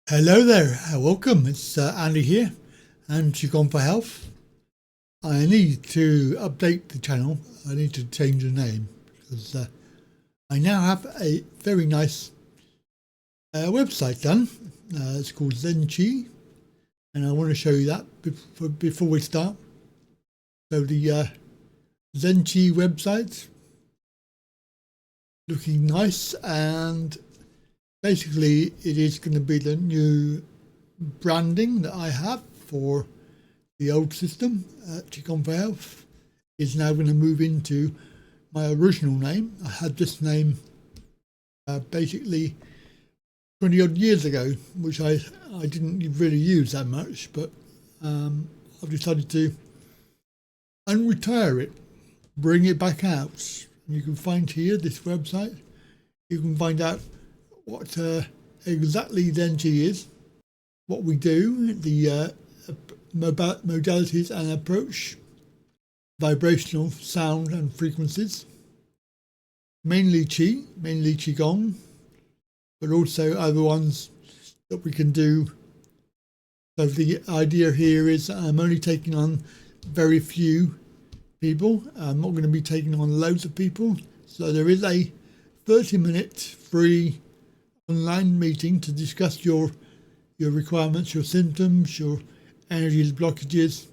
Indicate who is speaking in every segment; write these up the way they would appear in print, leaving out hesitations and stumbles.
Speaker 1: Hello there, welcome. It's Andy here and Qigong for Health. I need to update the channel. I need to change the name because I now have a very nice website done. It's called Zenchi, and I want to show you that before we start. So the Zenchi website looking nice, and basically it is going to be the new branding that I have for the old system. Qigong for Health is now going to move into my original name. I had this name basically 20 odd years ago, which I didn't really use that much, but I've decided to unretire it, bring it back out. You can find here this website. You can find out what exactly Zenchi is, what we do, the modalities and approach, vibrational sound and frequencies, mainly Qigong, but also other ones that we can do. So the idea here is I'm only taking on very few people. I'm not going to be taking on loads of people. So there is a 30-minute free online meeting to discuss your requirements, your symptoms, your energy blockages,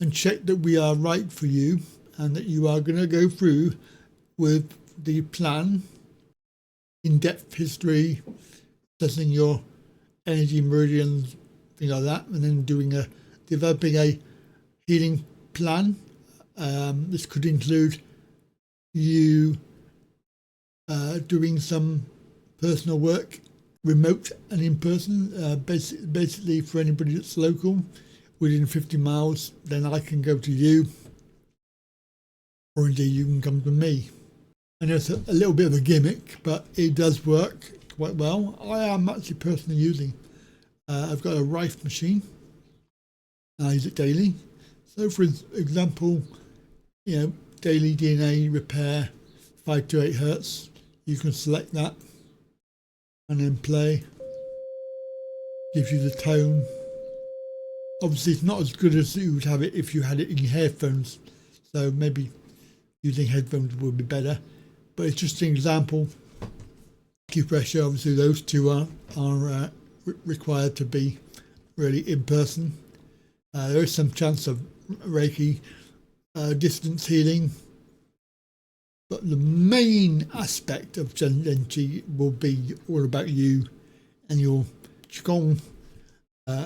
Speaker 1: and check that we are right for you and that you are going to go through with the plan, in-depth history, assessing your energy meridians, things like that, and then developing a healing plan. This could include you doing some personal work, remote and in person, basically for anybody that's local, within 50 miles, then I can go to you, or indeed you can come to me. I know it's a little bit of a gimmick, but it does work quite well. I am actually personally using, I've got a Rife machine, and I use it daily. So for example, daily DNA repair, 5 to 8 hertz, you can select that and then play. Gives you the tone. Obviously it's not as good as you would have it if you had it in your headphones, so maybe using headphones would be better, but it's just an example. Acupressure, obviously those two are required to be really in person. There is some chance of Reiki, distance healing, but the main aspect of Zenchi will be all about you and your Qigong,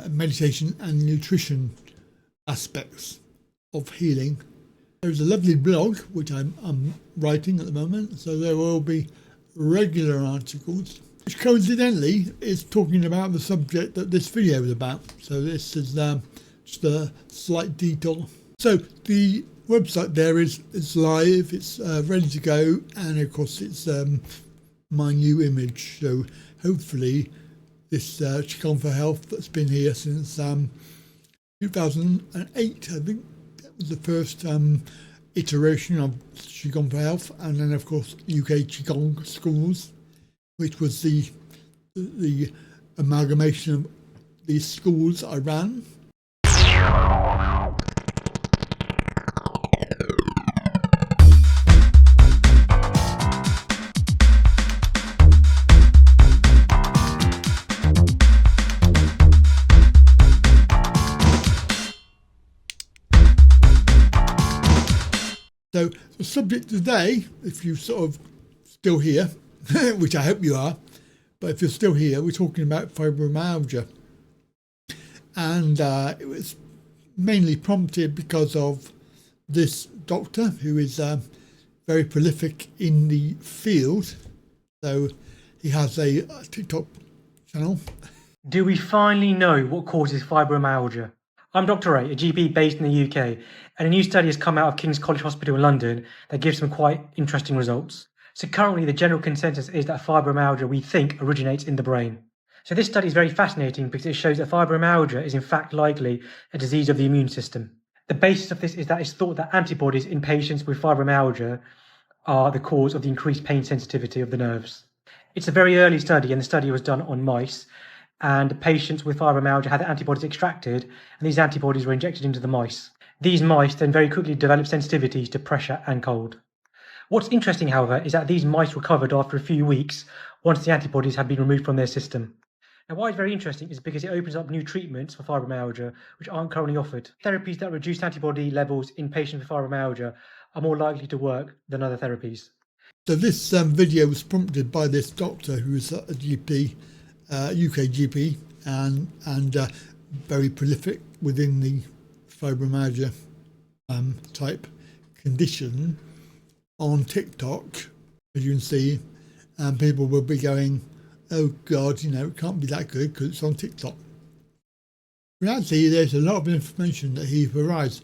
Speaker 1: meditation and nutrition aspects of healing. There's a lovely blog which I'm writing at the moment, so there will be regular articles, which coincidentally is talking about the subject that this video is about. So this is just a slight detour. So the website there is live, it's ready to go, and of course it's my new image. So hopefully this Qigong for Health that's been here since 2008, I think that was the first iteration of Qigong for Health, and then of course UK Qigong schools, which was the amalgamation of these schools I ran. So the subject today, if you're sort of still here, which I hope you are, but if you're still here, we're talking about fibromyalgia. And it was mainly prompted because of this doctor who is very prolific in the field. So he has a TikTok channel.
Speaker 2: Do we finally know what causes fibromyalgia? I'm Dr. A GP based in the UK, and a new study has come out of King's College Hospital in London that gives some quite interesting results. So currently the general consensus is that fibromyalgia, we think, originates in the brain. So this study is very fascinating because it shows that fibromyalgia is in fact likely a disease of the immune system. The basis of this is that it's thought that antibodies in patients with fibromyalgia are the cause of the increased pain sensitivity of the nerves. It's a very early study, and the study was done on mice, and patients with fibromyalgia had the antibodies extracted, and these antibodies were injected into the mice. These mice then very quickly developed sensitivities to pressure and cold. What's interesting, however, is that these mice recovered after a few weeks once the antibodies had been removed from their system. Now, why it's very interesting is because it opens up new treatments for fibromyalgia which aren't currently offered. Therapies that reduce antibody levels in patients with fibromyalgia are more likely to work than other therapies.
Speaker 1: So this video was prompted by this doctor who is a GP, UK GP, and very prolific within the fibromyalgia type condition on TikTok, as you can see, and people will be going, oh God, it can't be that good because it's on TikTok. In reality, there's a lot of information that he provides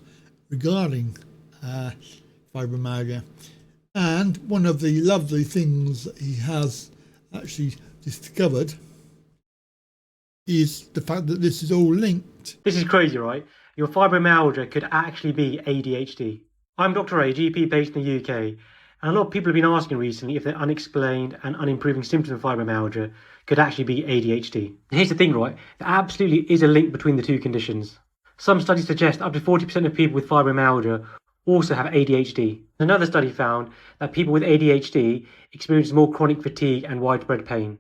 Speaker 1: regarding fibromyalgia. And one of the lovely things that he has actually discovered is the fact that this is all linked.
Speaker 2: This is crazy, right? Your fibromyalgia could actually be ADHD. I'm Dr. A, GP based in the UK, and a lot of people have been asking recently if the unexplained and unimproving symptoms of fibromyalgia could actually be ADHD. And here's the thing, right? There absolutely is a link between the two conditions. Some studies suggest up to 40% of people with fibromyalgia also have ADHD. Another study found that people with ADHD experience more chronic fatigue and widespread pain.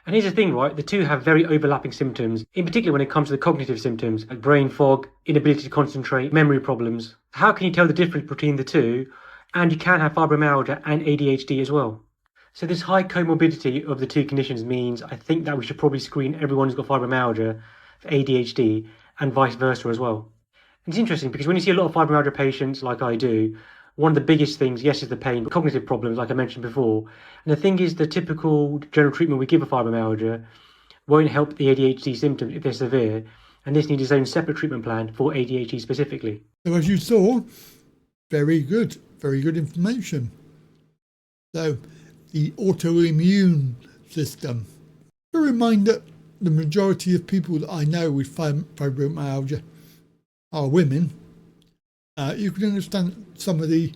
Speaker 2: And here's the thing, right? The two have very overlapping symptoms, in particular when it comes to the cognitive symptoms, like brain fog, inability to concentrate, memory problems. How can you tell the difference between the two? And you can have fibromyalgia and ADHD as well. So this high comorbidity of the two conditions means I think that we should probably screen everyone who's got fibromyalgia for ADHD and vice versa as well. It's interesting because when you see a lot of fibromyalgia patients like I do, one of the biggest things, yes, is the pain, but cognitive problems, like I mentioned before. And the thing is, the typical general treatment we give for fibromyalgia won't help the ADHD symptoms if they're severe, and this needs its own separate treatment plan for ADHD specifically.
Speaker 1: So as you saw, very good information. So the autoimmune system. A reminder, the majority of people that I know with fibromyalgia are women. You can understand some of the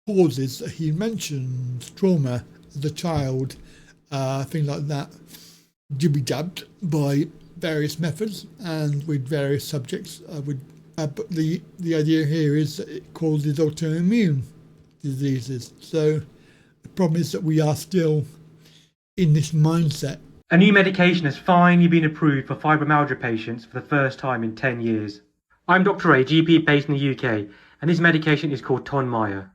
Speaker 1: causes that he mentions, trauma as a child, things like that, jibby-jabbed by various methods and with various subjects. But the idea here is that it causes autoimmune diseases. So the problem is that we are still in this mindset.
Speaker 2: A new medication has finally been approved for fibromyalgia patients for the first time in 10 years. I'm Dr. A, GP based in the UK, and this medication is called Tonmya.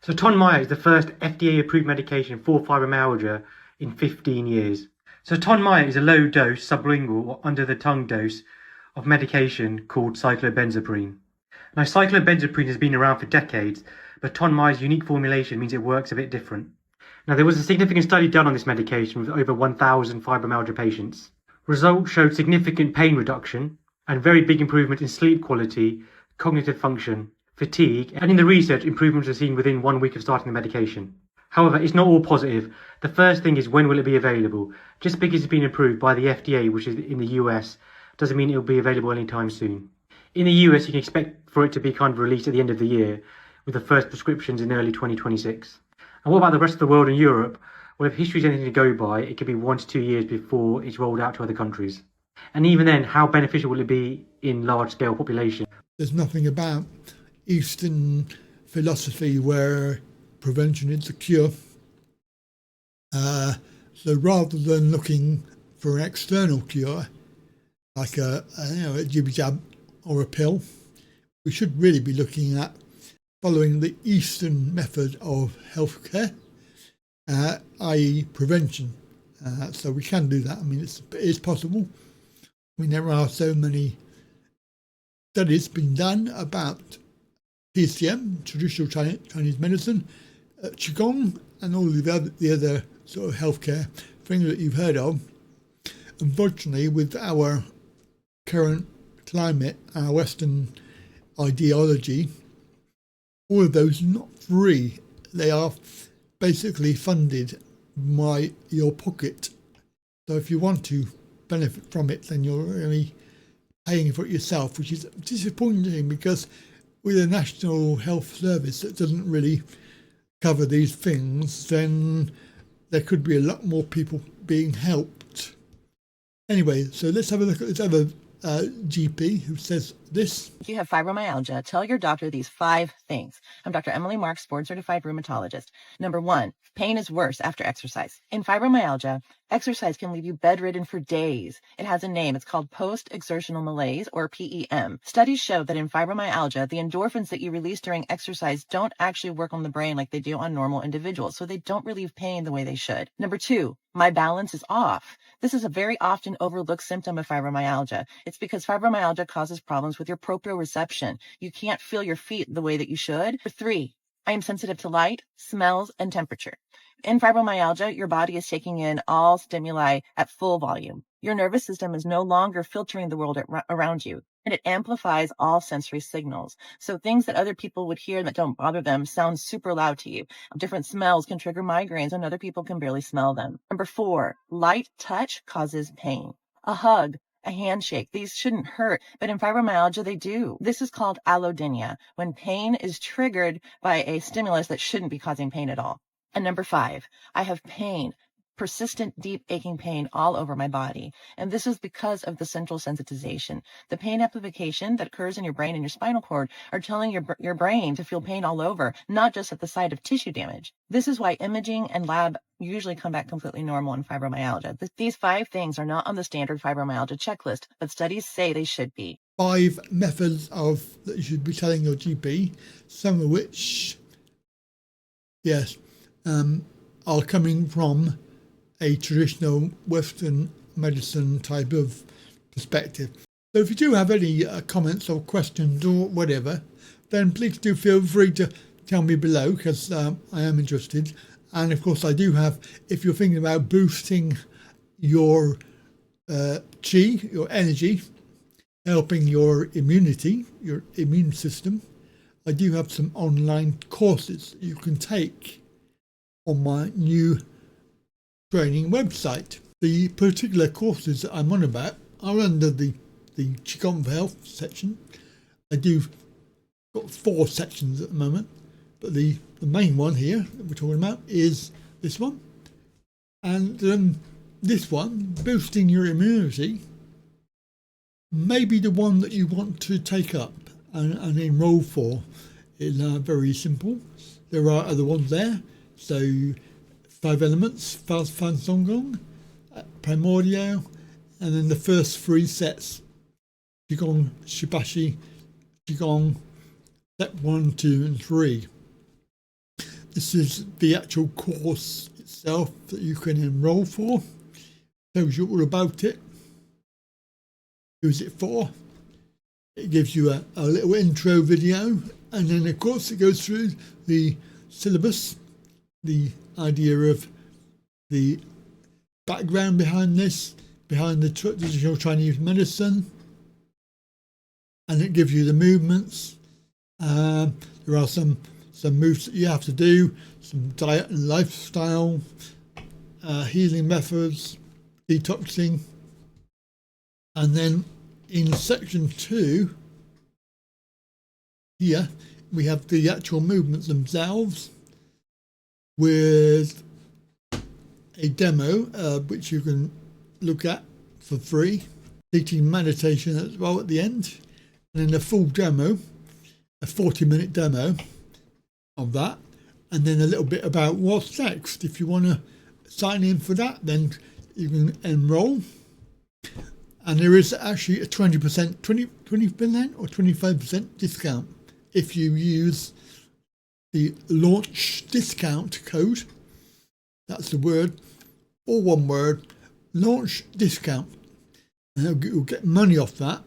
Speaker 2: So Tonmya is the first FDA-approved medication for fibromyalgia in 15 years. So Tonmya is a low-dose, sublingual or under-the-tongue dose of medication called cyclobenzaprine. Now, cyclobenzaprine has been around for decades, but Tonmya's unique formulation means it works a bit different. Now, there was a significant study done on this medication with over 1,000 fibromyalgia patients. Results showed significant pain reduction and very big improvement in sleep quality, cognitive function, fatigue, and in the research, improvements were seen within 1 week of starting the medication. However, it's not all positive. The first thing is, when will it be available? Just because it's been approved by the FDA, which is in the US, doesn't mean it will be available anytime soon. In the US, you can expect for it to be kind of released at the end of the year, with the first prescriptions in early 2026. And what about the rest of the world and Europe? Well, if history is anything to go by, it could be 1 to 2 years before it's rolled out to other countries. And even then, how beneficial will it be in large-scale population?
Speaker 1: There's nothing about Eastern philosophy where prevention is the cure. So rather than looking for an external cure, like a jibby-jab or a pill, we should really be looking at following the Eastern method of healthcare, i.e. prevention. So we can do that. I mean, it is possible. I mean, there are so many studies being done about TCM, traditional Chinese medicine, Qigong, and all the other sort of healthcare things that you've heard of. Unfortunately, with our current climate, our Western ideology, all of those are not free. They are basically funded by your pocket. So if you want to benefit from it, then you're really paying for it yourself, which is disappointing because with a National Health Service that doesn't really cover these things, then there could be a lot more people being helped. Anyway, so let's have a look at this other GP who says this.
Speaker 3: If you have fibromyalgia, tell your doctor these 5 things. I'm Dr. Emily Marks, board-certified rheumatologist. Number 1, pain is worse after exercise. In fibromyalgia, exercise can leave you bedridden for days. It has a name. It's called post-exertional malaise, or PEM. Studies show that in fibromyalgia, the endorphins that you release during exercise don't actually work on the brain like they do on normal individuals, so they don't relieve pain the way they should. Number 2, my balance is off. This is a very often overlooked symptom of fibromyalgia. It's because fibromyalgia causes problems with your proprioception. You can't feel your feet the way that you should. Number 3, I am sensitive to light, smells, and temperature. In fibromyalgia, your body is taking in all stimuli at full volume. Your nervous system is no longer filtering the world around you, and it amplifies all sensory signals. So things that other people would hear that don't bother them sound super loud to you. Different smells can trigger migraines, and other people can barely smell them. Number 4, light touch causes pain. A hug, a handshake, these shouldn't hurt, but in fibromyalgia, they do. This is called allodynia, when pain is triggered by a stimulus that shouldn't be causing pain at all. And number 5, I have pain, persistent, deep aching pain all over my body. And this is because of the central sensitization. The pain amplification that occurs in your brain and your spinal cord are telling your brain to feel pain all over, not just at the site of tissue damage. This is why imaging and lab usually come back completely normal in fibromyalgia. These 5 things are not on the standard fibromyalgia checklist, but studies say they should be.
Speaker 1: 5 methods that you should be telling your GP, some of which, yes, are coming from a traditional Western medicine type of perspective. So if you do have any comments or questions or whatever, then please do feel free to tell me below, because I am interested. And of course I do have, if you're thinking about boosting your chi, your energy, helping your immunity, your immune system, I do have some online courses you can take on my new training website. The particular courses that I'm on about are under the Qigong for Health section. I do got 4 sections at the moment, but the main one here that we're talking about is this one. And this one, boosting your immunity, may be the one that you want to take up and enroll for. It's very simple. There are other ones there. So 5 elements, Fast Fan Songgong, Primordial, and then the first 3 sets, Qigong, Shibashi, Qigong, step 1, 2, and 3. This is the actual course itself that you can enroll for. Tells you all about it. Who's it for? It gives you a little intro video, and then of course it goes through the syllabus, the idea of the background behind this, behind the traditional Chinese medicine, and it gives you the movements. There are some moves that you have to do, some diet and lifestyle, healing methods, detoxing, and then in section 2 here we have the actual movements themselves, with a demo which you can look at for free, teaching meditation as well at the end, and then a full demo, a 40-minute demo of that, and then a little bit about what's next. If you want to sign in for that, then you can enroll, and there is actually a 20% or 25% discount if you use the launch discount code. That's the word, all one word, launch discount. And you'll get money off that.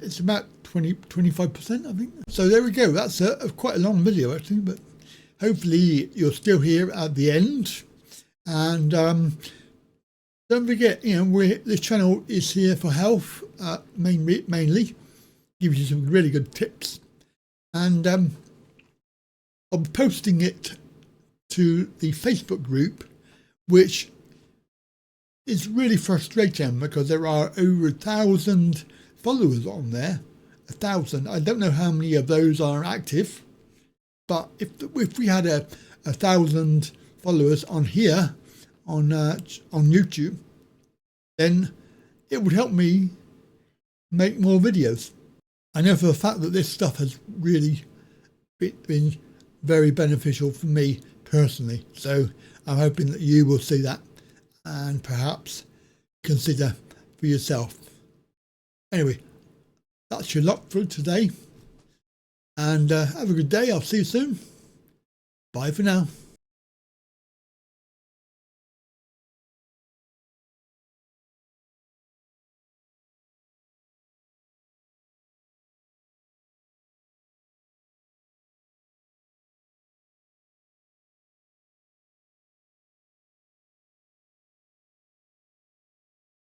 Speaker 1: It's about 25%, I think. So there we go. That's quite a long video actually, but hopefully you're still here at the end. And don't forget, this channel is here for health, mainly. Gives you some really good tips. And I'm posting it to the Facebook group, which is really frustrating because there are over 1,000 followers on there. 1,000. I don't know how many of those are active, but if we had 1,000 followers on here on YouTube, then it would help me make more videos. I know for a fact that this stuff has really been very beneficial for me personally. So I'm hoping that you will see that and perhaps consider for yourself. Anyway, that's your lot for today. And have a good day. I'll see you soon. Bye for now.